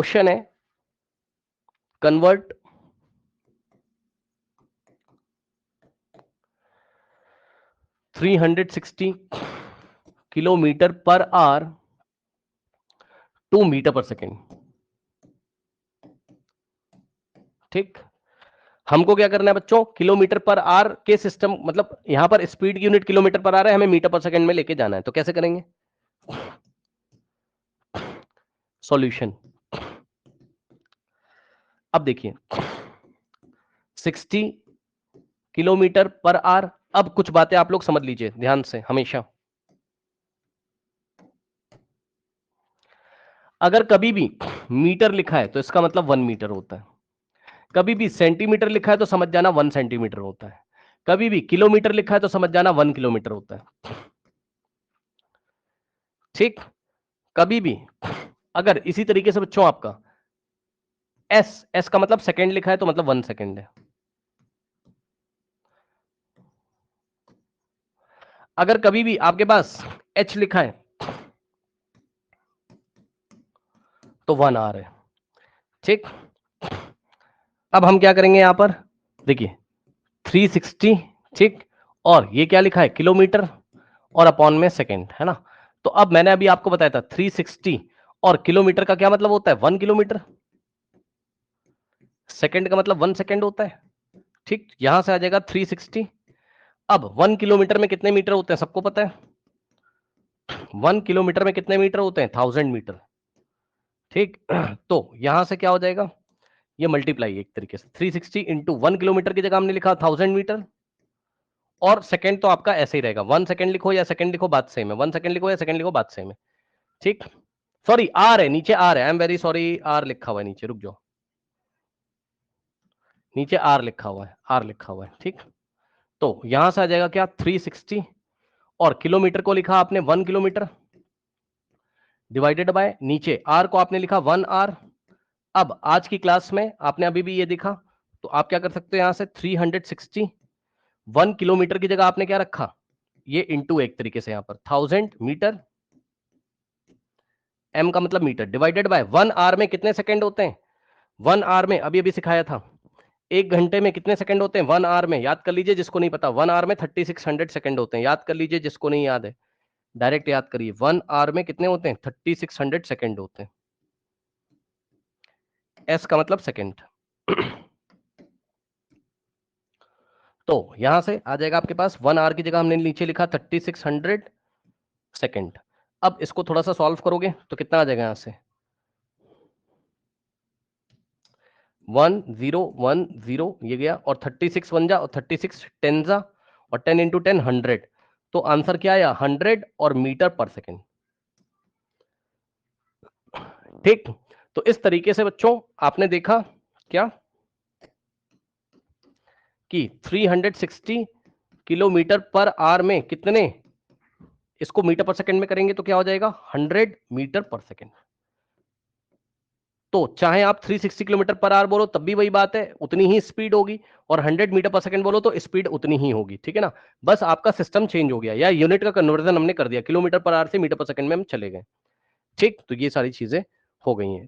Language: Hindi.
क्वेश्चन है convert (360 kilometre per hour to metre per second. ठीक, हमको क्या करना है बच्चों, किलोमीटर पर आवर के सिस्टम, मतलब यहां पर स्पीड की यूनिट किलोमीटर पर आवर है, हमें मीटर पर सेकंड में लेके जाना है। तो कैसे करेंगे? सॉल्यूशन, अब देखिए 60 किलोमीटर पर आवर। अब कुछ बातें आप लोग समझ लीजिए ध्यान से हमेशा। अगर कभी भी मीटर लिखा है तो इसका मतलब 1 मीटर होता है। कभी भी सेंटीमीटर लिखा है तो समझ जाना 1 सेंटीमीटर होता है। कभी भी किलोमीटर लिखा है तो समझ जाना 1 किलोमीटर होता है। ठीक, कभी भी अगर इसी तरीके से बच्चों आपका एस का मतलब सेकंड लिखा है तो मतलब 1 सेकंड है। अगर कभी भी आपके पास एच लिखा है तो 1 आर है। ठीक, अब हम क्या करेंगे यहां पर, देखिए 360, ठीक, और ये क्या लिखा है किलोमीटर और अपॉन में सेकंड है ना। तो अब मैंने अभी आपको बताया था 360 और किलोमीटर का क्या मतलब होता है 1 किलोमीटर, सेकंड का मतलब 1 सेकंड होता है। ठीक, यहां से आ जाएगा 360। अब 1 किलोमीटर में कितने मीटर होते हैं सबको पता है, 1 किलोमीटर में कितने मीटर होते हैं 1000 मीटर। ठीक, तो यहां से क्या हो जाएगा, ये मल्टीप्लाई एक तरीके से 360 इंटू 1 किलोमीटर की जगह हमने लिखा 1000 मीटर, और सेकंड तो आपका ऐसे ही रहेगा, 1 सेकंड लिखो या सेकंड लिखो बात सेम है, 1 सेकंड लिखो या सेकंड लिखो बात सेम है। ठीक, सॉरी आर है नीचे, आर है, I am very sorry, R लिखा हुआ है नीचे, रुक जाओ, नीचे आर लिखा हुआ है, आर लिखा हुआ है। ठीक, तो यहां से आ जाएगा क्या 360, और किलोमीटर को लिखा आपने 1 किलोमीटर डिवाइडेड बाय नीचे आर को आपने लिखा 1 आर। अब आज की क्लास में आपने अभी भी ये देखा, तो आप क्या कर सकते हो यहां से 360, 1 किलोमीटर की जगह आपने क्या रखा, ये इंटू एक तरीके से यहां पर 1000 मीटर, एम का मतलब मीटर, डिवाइडेड बाय 1 आर में कितने सेकंड होते हैं, 1 आर में अभी अभी सिखाया था, 1 घंटे में कितने सेकंड होते हैं 1 आर में, याद कर लीजिए जिसको नहीं पता, 1 आर में 3600 सेकंड होते हैं, याद कर लीजिए जिसको नहीं याद है डायरेक्ट याद करिए, 1 आर में कितने होते हैं 3600 सेकंड होते हैं, एस का मतलब सेकंड। तो यहां से आ जाएगा आपके पास 1 आर की जगह हमने नीचे लिखा 3600 सेकंड। अब इसको थोड़ा सा सॉल्व करोगे तो कितना आ जाएगा यहां से 1010 ये गया, और 36 वन जा और 36 टेन जा, और 10 इंटू 10 100, तो आंसर क्या आया 100 और मीटर पर सेकेंड। ठीक, तो इस तरीके से बच्चों आपने देखा क्या कि 360 किलोमीटर पर आवर में कितने, इसको मीटर पर सेकंड में करेंगे तो क्या हो जाएगा 100 मीटर पर सेकंड। तो चाहे आप 360 किलोमीटर पर आवर बोलो तब भी वही बात है, उतनी ही स्पीड होगी, और 100 मीटर पर सेकंड बोलो तो स्पीड उतनी ही होगी। ठीक है ना, बस आपका सिस्टम चेंज हो गया, या यूनिट का कन्वर्जन हमने कर दिया, किलोमीटर पर आवर से मीटर पर सेकंड में हम चले गए। ठीक, तो ये सारी चीजें हो गई हैं।